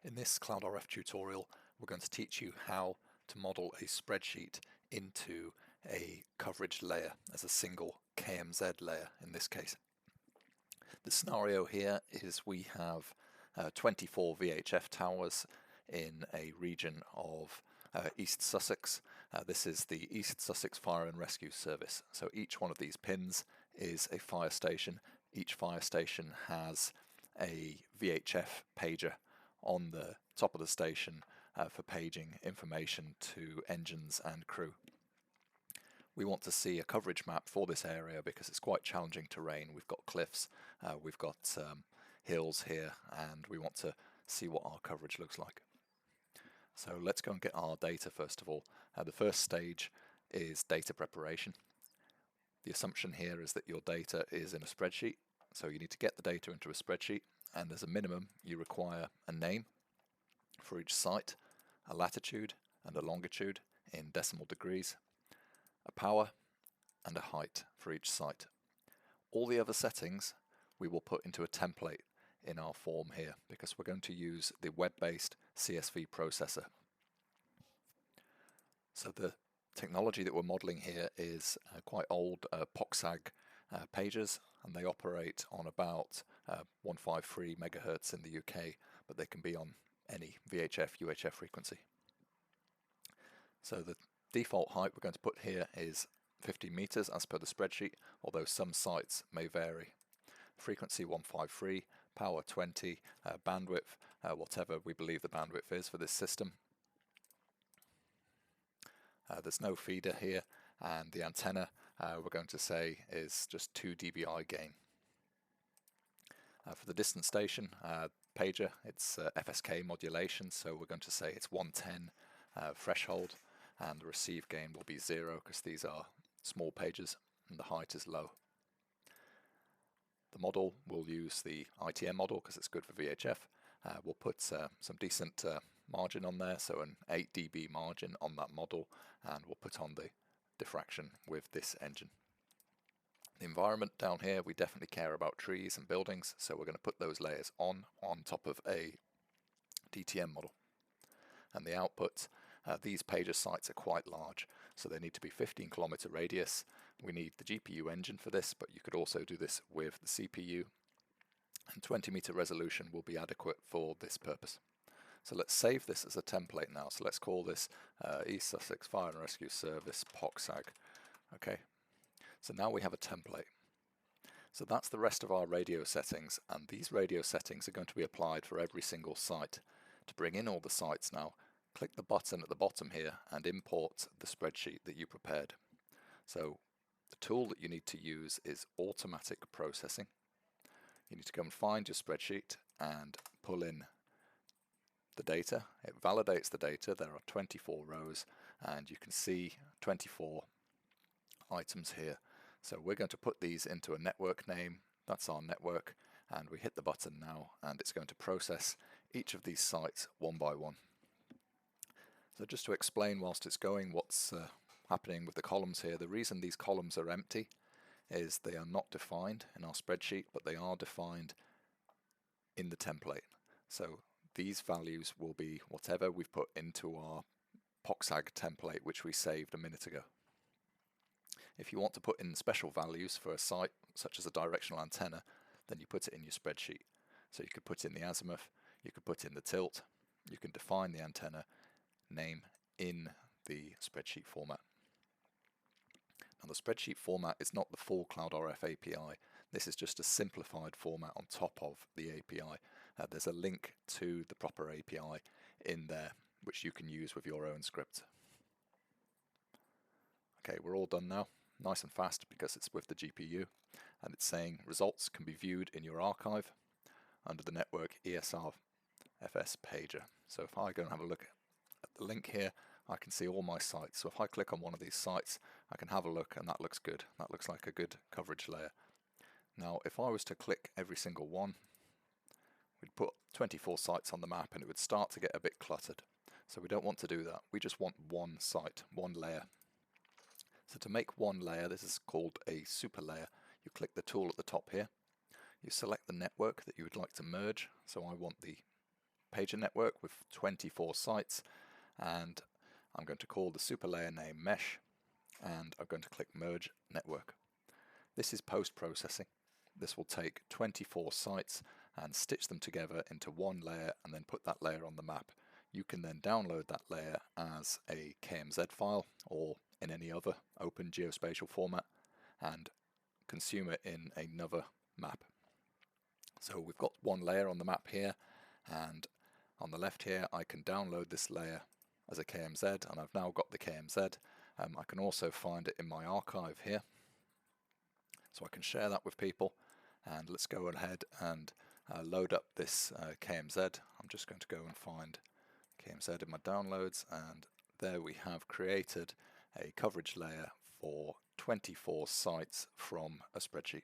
In this CloudRF tutorial, we're going to teach you how to model a spreadsheet into a coverage layer as a single KMZ layer in this case. The scenario here is we have 24 VHF towers in a region of East Sussex. This is the East Sussex Fire and Rescue Service. So each one of these pins is a fire station. Each fire station has a VHF pager on the top of the station for paging information to engines and crew. We want to see a coverage map for this area because it's quite challenging terrain. We've got cliffs, we've got hills here, and we want to see what our coverage looks like. So let's go and get our data first of all. The first stage is data preparation. The assumption here is that your data is in a spreadsheet, so you need to get the data into a spreadsheet, and as a minimum you require a name for each site, a latitude and a longitude in decimal degrees, a power and a height for each site. All the other settings we will put into a template in our form here because we're going to use the web-based CSV processor. So the technology that we're modeling here is quite old POXAG pages, and they operate on about 153 megahertz in the UK, but they can be on any VHF, UHF frequency. So the default height we're going to put here is 15 meters as per the spreadsheet, although some sites may vary. Frequency 153, power 20, bandwidth, whatever we believe the bandwidth is for this system. There's no feeder here, and the antenna we're going to say is just 2 dBi gain. For the distance station pager, it's FSK modulation, so we're going to say it's 110 threshold, and the receive gain will be 0 because these are small pages and the height is low. The model will use the ITM model because it's good for VHF. We'll put some decent margin on there, so an 8 dB margin on that model, and we'll put on the diffraction with this engine. The environment down here, we definitely care about trees and buildings, so we're going to put those layers on top of a DTM model. And the output, these pager sites are quite large, so they need to be 15 kilometer radius. We need the GPU engine for this, but you could also do this with the CPU, and 20 meter resolution will be adequate for this purpose. So let's save this as a template now. So let's call this East Sussex Fire and Rescue Service POXAG. Okay, so now we have a template. So that's the rest of our radio settings, and these radio settings are going to be applied for every single site. To bring in all the sites now, click the button at the bottom here and import the spreadsheet that you prepared. So the tool that you need to use is automatic processing. You need to go and find your spreadsheet and pull in the data. It validates the data. There are 24 rows and you can see 24 items here. So we're going to put these into a network name. That's our network, and we hit the button now and it's going to process each of these sites one by one. So just to explain whilst it's going what's happening with the columns here, the reason these columns are empty is they are not defined in our spreadsheet, but they are defined in the template. So these values will be whatever we've put into our POXAG template which we saved a minute ago. If you want to put in special values for a site, such as a directional antenna, then you put it in your spreadsheet. So you could put in the azimuth, you could put in the tilt, you can define the antenna name in the spreadsheet format. Now the spreadsheet format is not the full CloudRF API. This is just a simplified format on top of the API. There's a link to the proper API in there, which you can use with your own script. Okay, we're all done now. Nice and fast because it's with the GPU, and it's saying results can be viewed in your archive under the network ESRFS pager. So if I go and have a look at the link here, I can see all my sites. So if I click on one of these sites, I can have a look, and that looks good. That looks like a good coverage layer. Now if I was to click every single one, we'd put 24 sites on the map and it would start to get a bit cluttered. So we don't want to do that. We just want one site, one layer. So to make one layer, this is called a super layer. You click the tool at the top here. You select the network that you would like to merge. So I want the pager network with 24 sites, and I'm going to call the super layer name mesh, and I'm going to click merge network. This is post-processing. This will take 24 sites and stitch them together into one layer and then put that layer on the map. You can then download that layer as a KMZ file or in any other open geospatial format and consume it in another map. So we've got one layer on the map here, and on the left here I can download this layer as a KMZ, and I've now got the KMZ. I can also find it in my archive here, so I can share that with people. And let's go ahead and load up this KMZ. I'm just going to go and find KMZ in my downloads, and there we have created a coverage layer for 24 sites from a spreadsheet.